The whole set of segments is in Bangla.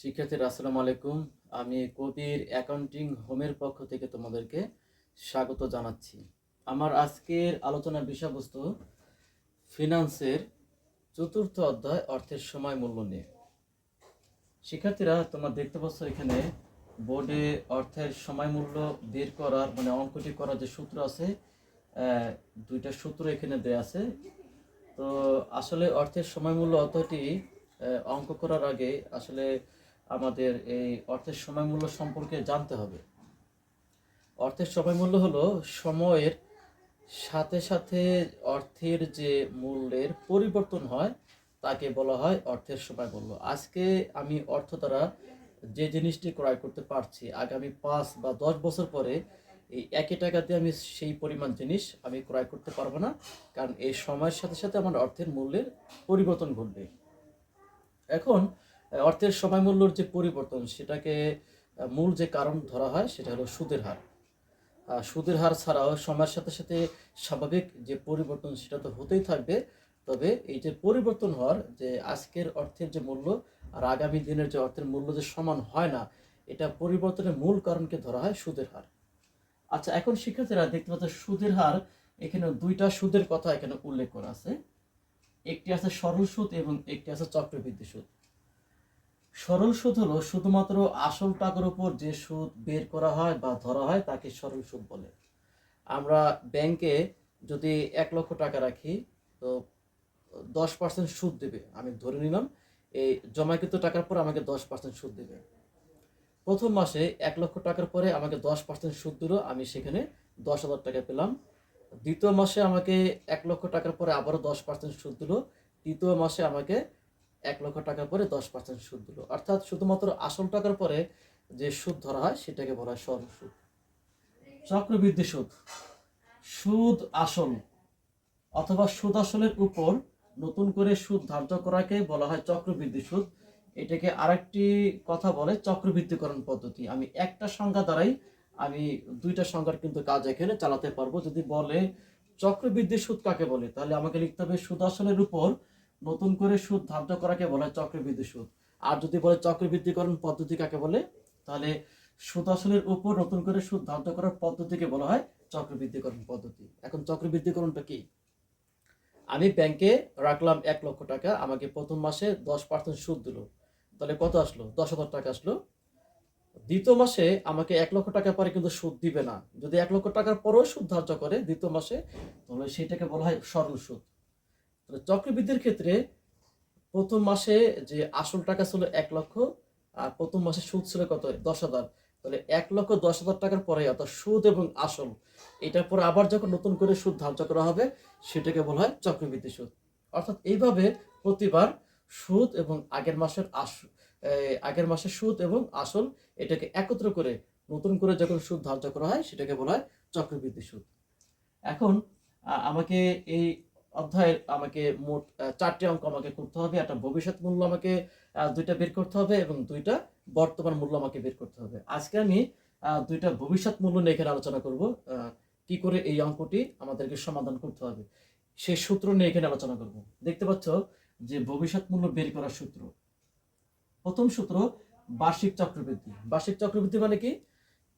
শিক্ষার্থীরা আসসালামু আলাইকুম। আমি কবির অ্যাকাউন্টিং হোমের পক্ষ থেকে তোমাদেরকে স্বাগত জানাচ্ছি। আমার আজকের আলোচনার বিষয়বস্তু ফিনান্সের চতুর্থ অধ্যায় অর্থের সময় মূল্য নিয়ে। শিক্ষার্থীরা তোমরা দেখতে পাচ্ছ এখানে বোর্ডে অর্থের সময় মূল্য বের করার অঙ্কটি করার যে সূত্র আছে, দুইটা সূত্র এখানে দেয়া আছে। তো আসলে অর্থের সময় মূল্য অতটি অঙ্ক করার আগে আসলে আমাদের এই অর্থের সময় মূল্য সম্পর্কে জানতে হবে। অর্থের সময় মূল্য হলো সময়ের সাথে সাথে অর্থের যে মূল্যের পরিবর্তন হয় তাকে বলা হয় অর্থের সময় মূল্য। আজকে আমি অর্থ দ্বারা যে জিনিসটি ক্রয় করতে পারছি, আগামী 5 বা 10 বছর পরে এই একই টাকা দিয়ে আমি সেই পরিমাণ জিনিস আমি ক্রয় করতে পারবো না, কারণ এই সময়ের সাথে সাথে আমার অর্থের মূল্যের পরিবর্তন ঘটবে। এখন অর্থের সময় মূল্যর যে পরিবর্তন, সেটাকে মূল যে কারণ ধরা হয় সেটা হলো সুদের হার। সুদের হার ছাড়াও সময়ের সাথে সাথে স্বাভাবিক যে পরিবর্তন সেটা তো হতেই থাকবে। তবে এই যে পরিবর্তন হওয়ার যে আজকের অর্থের যে মূল্য আর আগামী দিনের যে অর্থের মূল্য যে সমান হয় না, এটা পরিবর্তনের মূল কারণকে ধরা হয় সুদের হার। আচ্ছা, এখন শিক্ষার্থীরা দেখতে পাচ্ছ সুদের হার, এখানে দুইটা সুদের কথা এখানে উল্লেখ করা আছে। একটি আছে সরল সুদ এবং একটি আছে চক্রবৃদ্ধি সুদ। সরল সুদ হলো শুধুমাত্র আসল টাকার উপর যে সুদ বের করা হয় বা ধরা হয় তাকে সরল সুদ বলে। আমরা ব্যাংকে যদি 1 লক্ষ টাকা রাখি, তো 10% সুদ দেবে। আমি ধরে নিলাম এই জমাকৃত টাকার পর আমাকে 10% সুদ দেবে। প্রথম মাসে 1 লক্ষ টাকার পরে আমাকে 10% সুদ দিল, আমি সেখানে 10,000 টাকা পেলাম। দ্বিতীয় মাসে আমাকে 1 লক্ষ টাকার পরে আবারও 10% সুদ দিল। তৃতীয় মাসে আমাকে 1 লক্ষ টাকার পরে 10% সুদ দিল। অর্থাৎ শুধুমাত্র আসল টাকার পরে যে সুদ ধরা হয় সেটাকে বলা হয় সরল সুদ। চক্রবৃদ্ধি সুদ, সুদ আসল অথবা সুদ আসলের উপর নতুন করে সুদ ধার্য করাকে বলা হয় চক্রবৃদ্ধি সুদ। এটাকে আরেকটি কথা বলে চক্রবৃদ্ধিকরণ পদ্ধতি। আমি একটা সংজ্ঞা দ্বারাই আমি দুইটা সংজ্ঞার কিন্তু কাজ এখানে চালাতে পারবো। যদি বলে চক্রবৃদ্ধি সুদ কাকে বলে, তাহলে আমাকে লিখতে হবে সুদ আসলের উপর নতুন করে সুদ ধার্য করাকে বলা হয় চক্রবৃদ্ধি সুদ। আর যদি বলে চক্রবৃদ্ধিকরণ পদ্ধতি কাকে বলে, তাহলে সুদ আসলের উপর নতুন করে সুদ ধার্য করার পদ্ধতিকে বলা হয় চক্রবৃদ্ধিকরণ পদ্ধতি। এখন চক্রবৃদ্ধিকরণটা কি? আমি ব্যাংকে রাখলাম 1 লক্ষ টাকা, আমাকে প্রথম মাসে 10% সুদ দিল, তাহলে কত আসলো? 10,000 টাকা আসলো। দ্বিতীয় মাসে আমাকে 1 লক্ষ টাকা পরে কিন্তু সুদ দিবে না। যদি 1 লক্ষ টাকার পরেও সুদ ধার্য করে দ্বিতীয় মাসে, তাহলে সেটাকে বলা হয় সরল সুদ। তাহলে চক্রবৃদ্ধির ক্ষেত্রে প্রথম মাসে যে আসল টাকা ছিল 1 লক্ষ, আর প্রথম মাসে সুদ ছিল কত? 10,000। তাহলে 1,10,000 টাকার পরে অর্থাৎ সুদ এবং আসল, এটার পরে আবার যখন নতুন করে সুদ ধার্য করা হবে সেটাকে বলা হয় চক্রবৃদ্ধি সুদ। অর্থাৎ এইভাবে প্রতিবার সুদ এবং আগের মাসের সুদ এবং আসল এটাকে একত্র করে নতুন করে যখন সুদ ধার্য করা হয় সেটাকে বলা হয় চক্রবৃদ্ধি সুদ। এখন আমাকে এই অধ্যায়ের আমাকে মোট 4টি অঙ্ক আমাকে করতে হবে। একটা ভবিষ্যৎ মূল্য আমাকে 2টা বের করতে হবে এবং 2টা বর্তমান মূল্য আমাকে বের করতে হবে। আজকে আমি 2টা ভবিষ্যৎ মূল্য নিয়ে এখানে আলোচনা করব। কি করে এই অঙ্কটি আমাদেরকে সমাধান করতে হবে সেই সূত্র নিয়ে এখানে আলোচনা করব। দেখতে পাচ্ছ যে ভবিষ্যৎ মূল্য বের করার সূত্র। প্রথম সূত্র বার্ষিক চক্রবৃদ্ধি। বার্ষিক চক্রবৃদ্ধি মানে কি?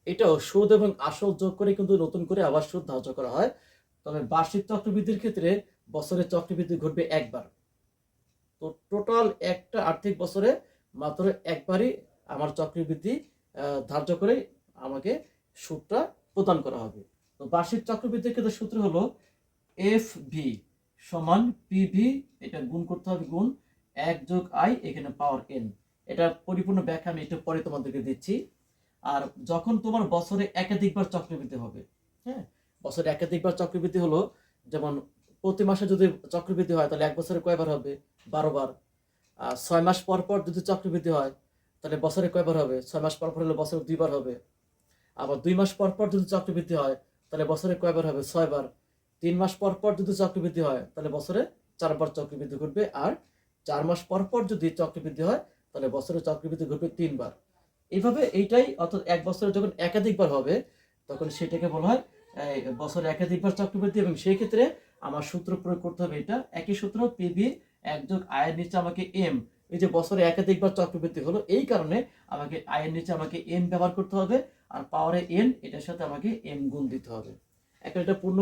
এটাও সুদ এবং আসল যোগ করে কিন্তু নতুন করে আবার সুদ ধার্য করা হয়। তবে বার্ষিক চক্রবৃদ্ধির ক্ষেত্রে বছরে চক্রবৃদ্ধি ঘটবে একবার। তো টোটাল একটা আর্থিক বছরে মাত্র একবারই আমার চক্রবৃদ্ধি ধার্য করে আমাকে সুদটা প্রদান করা হবে। তো বার্ষিক চক্রবৃদ্ধির ক্ষেত্রে সূত্র হলো এফ ভি সমান পিভি, এটা গুণ করতে হবে, গুণ 1 যোগ আই, এখানে পাওয়ার এন। এটা পরিপূর্ণ ব্যাখ্যা আমি একটু পরে তোমাদেরকে দিচ্ছি। আর যখন তোমার বছরে একাধিকবার চক্রবৃদ্ধি হবে, হ্যাঁ, বছরে একাধিকবার চক্রবৃদ্ধি হলো, যেমন প্রতি মাসে যদি চক্রবৃদ্ধি হয় তাহলে এক বছরে কয়বার হবে? 12 বার। 6 মাস পর পর যদি চক্রবৃদ্ধি হয় তাহলে বছরে কয়বার হবে? 6 মাস পর পর হলে বছরে 2 বার হবে। আবার 2 মাস পর পর যদি চক্রবৃদ্ধি হয় তাহলে বছরে কয়বার হবে? 6 বার। 3 মাস পর পর যদি চক্রবৃদ্ধি হয় তাহলে বছরে 4 বার চক্রবৃদ্ধি ঘটবে। আর 4 মাস পর পর যদি চক্রবৃদ্ধি হয় তাহলে বছরে চক্রবৃদ্ধি ঘটবে 3 বার। এইভাবে এইটাই, অর্থাৎ এক বছরে যখন একাধিকবার হবে তখন সেটাকে বলা হয় বছরে একাধিকবার চক্রবৃদ্ধি। এবং সেই ক্ষেত্রে আমার সূত্র প্রয়োগ করতে হবে এটা একই সূত্র, পিবি 1 যোগ আয়ের নিচে আমাকে এম, এই যে বছরে একাধিকবার চক্রবৃদ্ধি হলো, এই কারণে আমাকে আই এর নিচে আমাকে এম ব্যবহার করতে হবে, আর পাওয়ারে এন এটার সাথে আমাকে এম গুণ দিতে হবে। এখন এটা পূর্ণ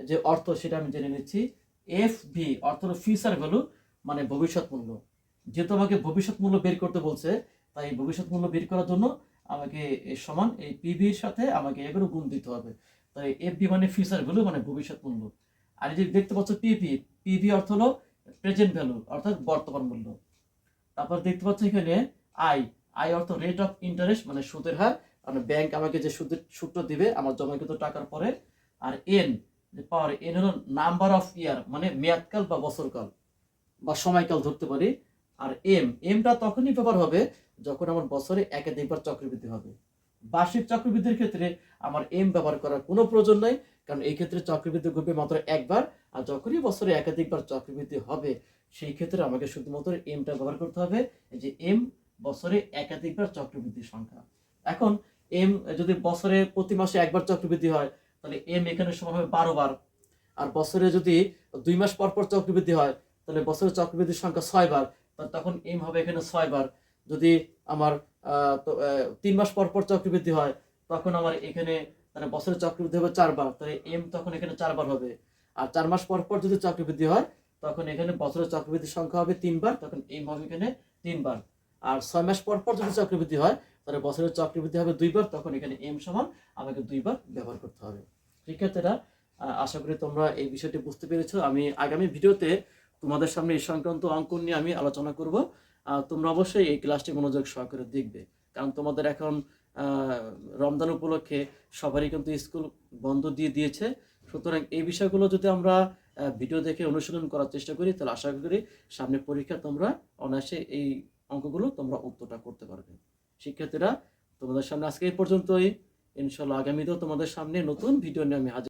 যে অর্থ সেটা আমি জেনে নিচ্ছি। এফ ভি অর্থ হলো ফিউচার ভ্যালু, মানে ভবিষ্যৎ মূল্য। যেহেতু আমাকে ভবিষ্যৎ মূল্য বের করতে বলছে, তাই ভবিষ্যৎ মূল্য বের করার জন্য আমাকে এর সমান এই পিভির সাথে আমাকে এগুলো গুণ দিতে হবে। তাই এফ ভি মানে ফিউচার ভ্যালু, মানে ভবিষ্যৎ মূল্য। আর এই যে দেখতে পাচ্ছ পিভি, পিভি অর্থ হলো প্রেজেন্ট ভ্যালু, অর্থাৎ বর্তমান মূল্য। তারপর দেখতে পাচ্ছ এখানে আই, আই অর্থ রেট অফ ইন্টারেস্ট, মানে সুদের হার, মানে ব্যাংক আমাকে যে সুদটা দিবে আমার জমাকৃত টাকার পরে। আর এন, পাওয়ার এন হলো নাম্বার অফ ইয়ার, মানে মেয়াদকাল বা বছরকাল বা সময়কাল ধরতে পারি। আর এম, এমটা তখনই ব্যবহার হবে যখন আমার বছরে একাধিকবার চক্রবৃদ্ধি হবে। বার্ষিক চক্রবৃদ্ধির ক্ষেত্রে আমার এম ব্যবহার করার কোনো প্রয়োজন নাই, কারণ এই ক্ষেত্রে চক্রবৃদ্ধি ঘটবে মাত্র একবার। আর যখনই বছরে একাধিকবার চক্রবৃদ্ধি হবে সেই ক্ষেত্রে আমাকে শুধুমাত্র এমটা ব্যবহার করতে হবে, এই যে এম, বছরে একাধিকবার চক্রবৃদ্ধির সংখ্যা। এখন এম যদি বছরে প্রতি মাসে একবার চক্রবৃদ্ধি হয়, তাহলে এম এখানে সমান হবে 12 বার। আর বছরে যদি 2 মাস পর পর চক্রবৃদ্ধি হয়, তাহলে বছরের চক্রবৃদ্ধির সংখ্যা 6 বার, তখন এম হবে এখানে 6 বার। যদি আমার 3 মাস পর পর চক্রবৃদ্ধি হয়, তখন আমার এখানে তাহলে বছরের চক্রবৃদ্ধি হবে 4 বার, তাহলে এম তখন এখানে 4 বার হবে। আর 4 মাস পর পর যদি চক্রবৃদ্ধি হয়, তখন এখানে বছরের চক্রবৃদ্ধির সংখ্যা হবে 3 বার, তখন এম হবে এখানে 3 বার। আর 6 মাস পর পর যদি চক্রবৃদ্ধি হয়, তাহলে বছরের চক্রবৃদ্ধি হবে 2 বার, তখন এখানে এম সমান আমাকে 2 বার ব্যবহার করতে হবে। শিক্ষার্থীরা, আশা করি তোমরা এই বিষয়টি বুঝতে পেরেছো। আমি আগামী ভিডিওতে তোমাদের সামনে এই সংক্রান্ত অঙ্ক নিয়ে আমি আলোচনা করব। তোমরা অবশ্যই এই ক্লাসটি মনোযোগ সহকারে দেখবে, কারণ তোমাদের এখন রমজান উপলক্ষে সবারই কিন্তু স্কুল বন্ধ দিয়ে দিয়েছে। সুতরাং এই বিষয়গুলো যদি আমরা ভিডিও দেখে অনুশীলন করার চেষ্টা করি, তাহলে আশা করি সামনে পরীক্ষা তোমরা অনায়াসে এই অঙ্কগুলো তোমরা উত্তরটা করতে পারবে। শিক্ষার্থীরা, তোমাদের সামনে আজকে এই পর্যন্তই। ইনশাল্লাহ আগামীতেও তোমাদের সামনে নতুন ভিডিও নিয়ে আমি হাজির